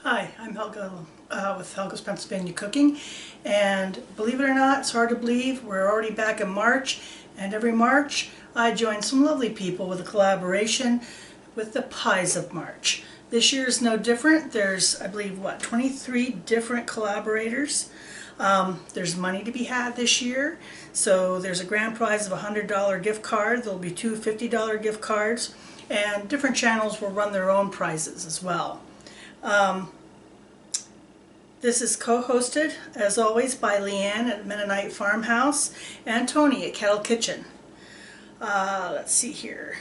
Hi, I'm Helga with Helga's Pennsylvania Cooking, and believe it or not, it's hard to believe, we're already back in March, and every March I join some lovely people with a collaboration with the Pies of March. This year is no different. There's, I believe, 23 different collaborators. There's money to be had this year, so there's a grand prize of a $100 gift card. There'll be two $50 gift cards, and different channels will run their own prizes as well. This is co-hosted, as always, by Leanne at Mennonite Farmhouse and Tony at Kettle Kitchen. Let's see here.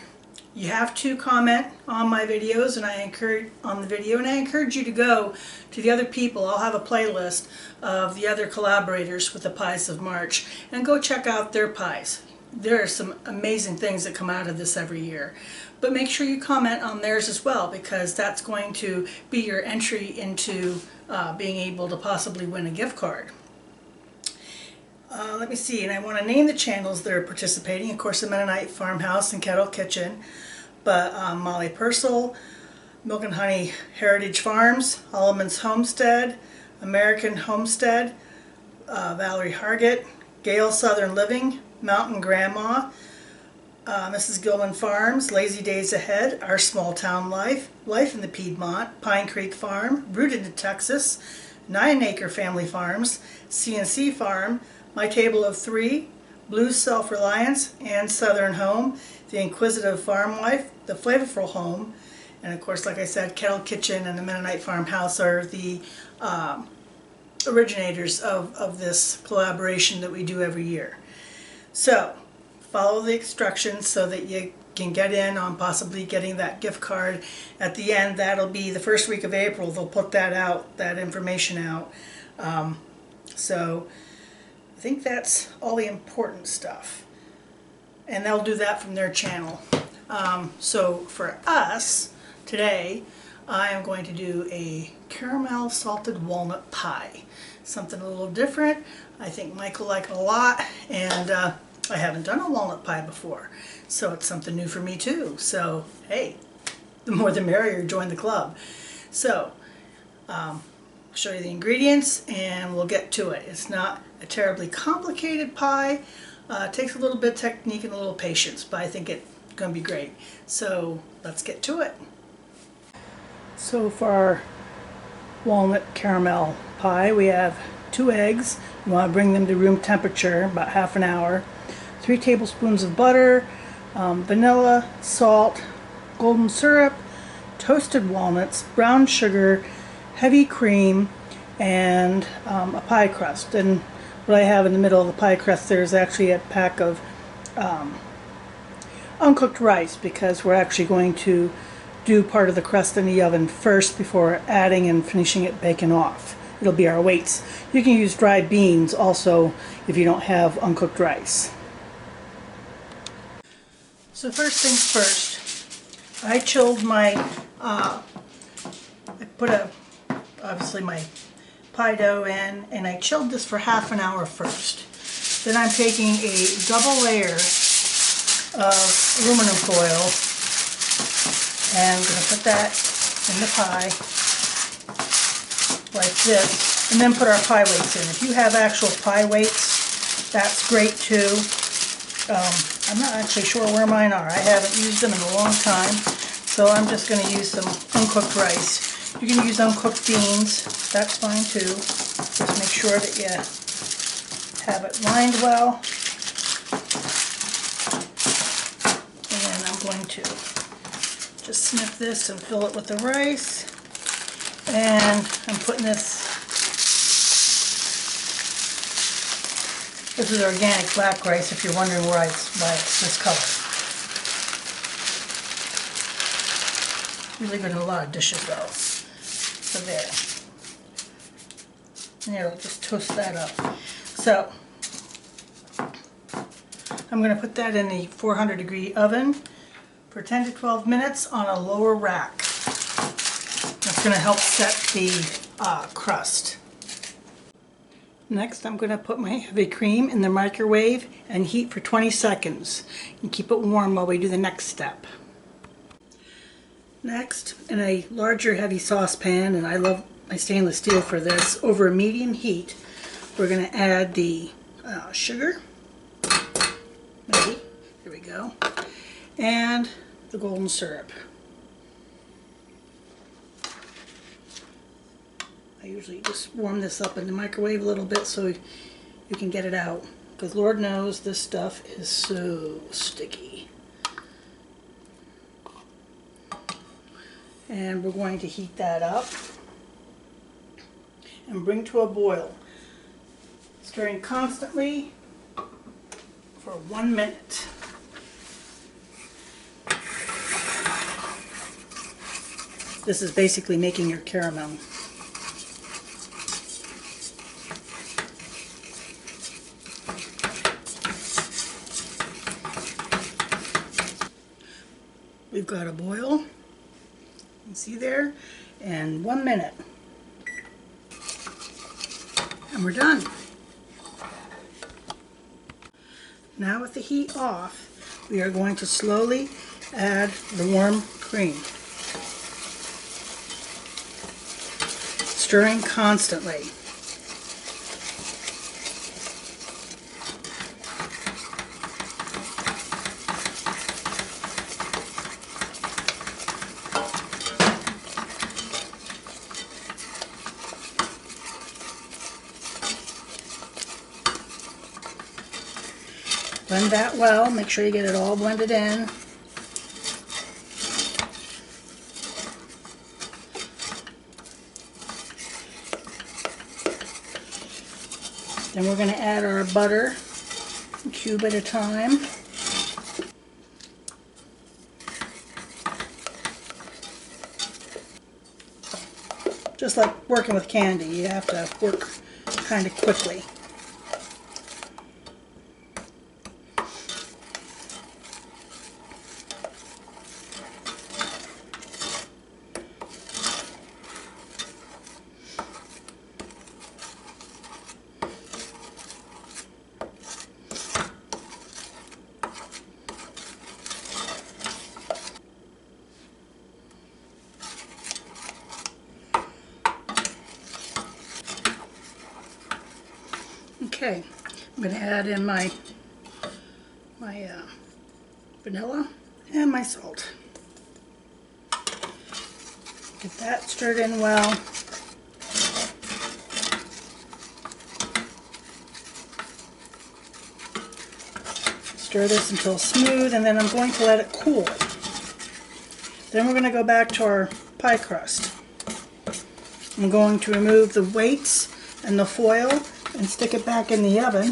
You have to comment on my videos, and I encourage you to go to the other people. I'll have a playlist of the other collaborators with the Pies of March, and go check out their pies. There are some amazing things that come out of this every year. But make sure you comment on theirs as well, because that's going to be your entry into being able to possibly win a gift card. Let me see, and I want to name the channels that are participating. Of course, the Mennonite Farmhouse and Kettle Kitchen, but Molly Purcell, Milk and Honey Heritage Farms, Holloman's Homestead, American Homestead, Valerie Hargett, Gale Southern Living, Mountain Grandma, Mrs. Gilman Farms, Lazy Days Ahead, Our Small Town Life, Life in the Piedmont, Pine Creek Farm, Rooted in Texas, 9 Acre Family Farms, CNC Farm, My Table of Three, Blues Self-Reliance, and Southern Home, The Inquisitive Farm Wife, The Flavorful Home, and of course, like I said, Kettle Kitchen and the Mennonite Farmhouse are the originators of this collaboration that we do every year. So, follow the instructions so that you can get in on possibly getting that gift card at the end. That'll be the first week of April. They'll put that out, that information out. So I think that's all the important stuff. And they'll do that from their channel. So for us today, I am going to do a caramel salted walnut pie. Something a little different. I think Mike will like it a lot, and I haven't done a walnut pie before, so it's something new for me too. So hey, the more the merrier, join the club. So I'll show you the ingredients and we'll get to it. It's not a terribly complicated pie. It takes a little bit of technique and a little patience, but I think it's going to be great. So let's get to it. So for our walnut caramel pie, we have 2 eggs. You want to bring them to room temperature, about half an hour. 3 tablespoons of butter, vanilla, salt, golden syrup, toasted walnuts, brown sugar, heavy cream, and a pie crust. And what I have in the middle of the pie crust there is actually a pack of uncooked rice, because we're actually going to do part of the crust in the oven first before adding and finishing it baking off. It'll be our weights. You can use dried beans also if you don't have uncooked rice. So first things first, I chilled my, I put obviously my pie dough in, and I chilled this for half an hour first. Then I'm taking a double layer of aluminum foil, and I'm going to put that in the pie like this, and then put our pie weights in. If you have actual pie weights, that's great too. I'm not actually sure where mine are. I haven't used them in a long time, so I'm just going to use some uncooked rice. You can use uncooked beans, that's fine too. Just make sure that you have it lined well. And I'm going to just snip this and fill it with the rice. And I'm putting this is organic black rice, if you're wondering why it's this color. We leave it in a lot of dishes though. So there. And there, we'll just toast that up. So I'm going to put that in the 400-degree oven for 10 to 12 minutes on a lower rack. That's going to help set the crust. Next, I'm going to put my heavy cream in the microwave and heat for 20 seconds. And keep it warm while we do the next step. Next, in a larger heavy saucepan, and I love my stainless steel for this over a medium heat. We're going to add the sugar, maybe, here we go, and the golden syrup. I usually just warm this up in the microwave a little bit so you can get it out, because Lord knows this stuff is so sticky. And we're going to heat that up and bring to a boil, stirring constantly for 1 minute. This is basically making your caramel. We've got a boil, you can see there, and 1 minute. And we're done. Now with the heat off, we are going to slowly add the warm cream, stirring constantly. Blend that well, make sure you get it all blended in. Then we're going to add our butter, a cube at a time. Just like working with candy, you have to work kind of quickly. Okay, I'm going to add in my vanilla and my salt. Get that stirred in well. Stir this until smooth, and then I'm going to let it cool. Then we're going to go back to our pie crust. I'm going to remove the weights and the foil and stick it back in the oven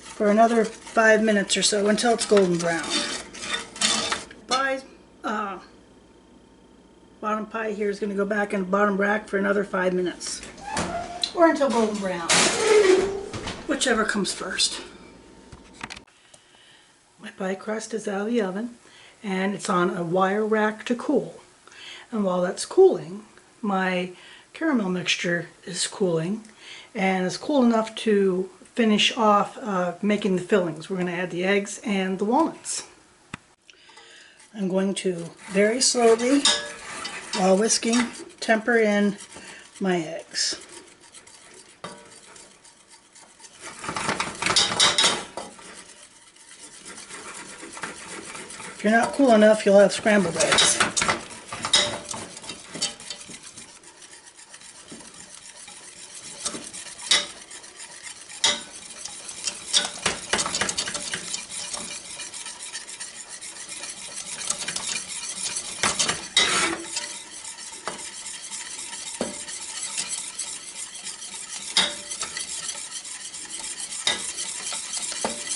for another 5 minutes or so until it's golden brown. Bottom pie here is going to go back in the bottom rack for another 5 minutes, or until golden brown, whichever comes first. My pie crust is out of the oven and it's on a wire rack to cool, and while that's cooling, my caramel mixture is cooling, and it's cool enough to finish off making the fillings. We're going to add the eggs and the walnuts. I'm going to very slowly, while whisking, temper in my eggs. If you're not cool enough, you'll have scrambled eggs.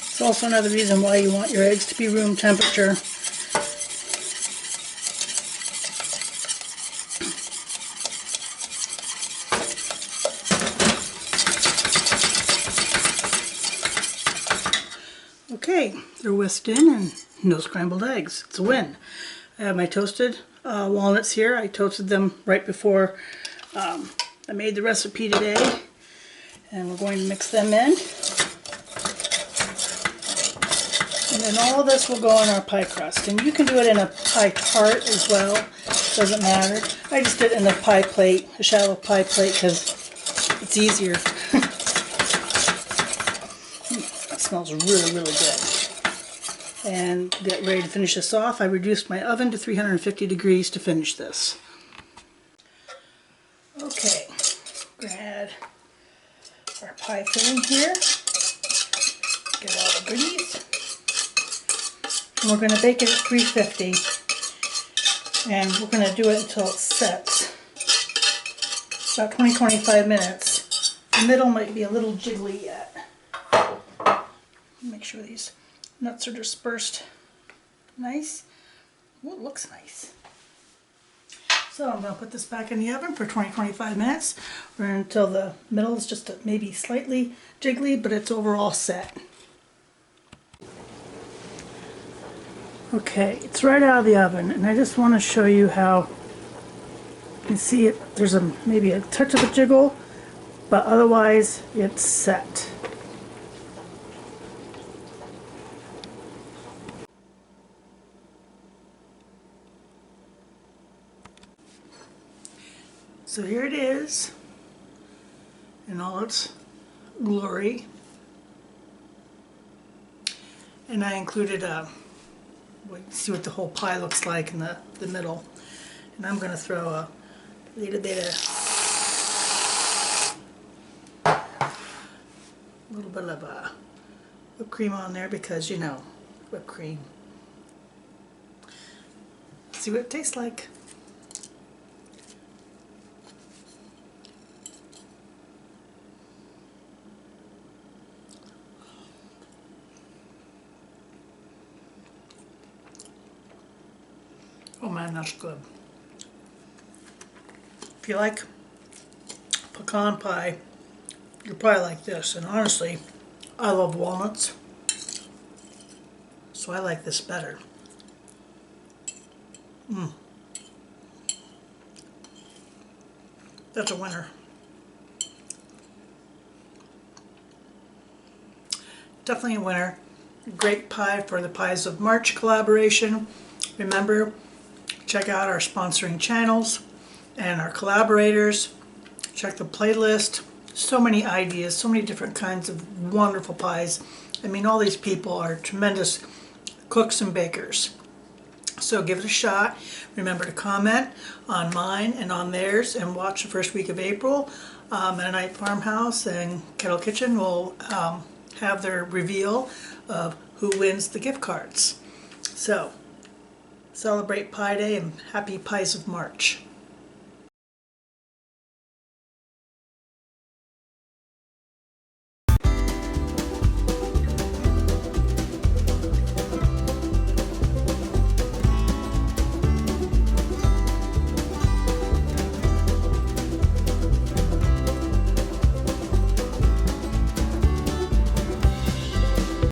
It's also another reason why you want your eggs to be room temperature. Okay, they're whisked in and no scrambled eggs. It's a win. I have my toasted walnuts here. I toasted them right before I made the recipe today. And we're going to mix them in. And then all of this will go on our pie crust. And you can do it in a pie tart as well. Doesn't matter. I just did it in a pie plate, a shallow pie plate, because it's easier. It smells really, really good. And get ready to finish this off. I reduced my oven to 350 degrees to finish this. Okay, we're going to add our pie filling here. Get all the goodies. And we're going to bake it at 350. And we're going to do it until it sets. About 20-25 minutes. The middle might be a little jiggly yet. Make sure these nuts are dispersed nice. Ooh, it looks nice. So I'm going to put this back in the oven for 20-25 minutes, or until the middle is just maybe slightly jiggly, but it's overall set. Okay, it's right out of the oven, and I just want to show you how you can see it. There's maybe a touch of a jiggle, but otherwise it's set. So here it is in all its glory, and I included see what the whole pie looks like in the middle, and I'm going to throw a little bit of whipped cream on there, because you know, whipped cream. See what it tastes like. Oh man, that's good. If you like pecan pie, you'll probably like this. And honestly, I love walnuts, so I like this better. That's a winner. Definitely a winner. Great pie for the Pies of March collaboration. Remember, check out our sponsoring channels and our collaborators. Check the playlist. So many ideas, so many different kinds of wonderful pies. I mean, all these people are tremendous cooks and bakers. So give it a shot. Remember to comment on mine and on theirs, and watch the first week of April. Mennonite Farmhouse and Kettle Kitchen will have their reveal of who wins the gift cards. So celebrate Pie Day and happy Pies of March.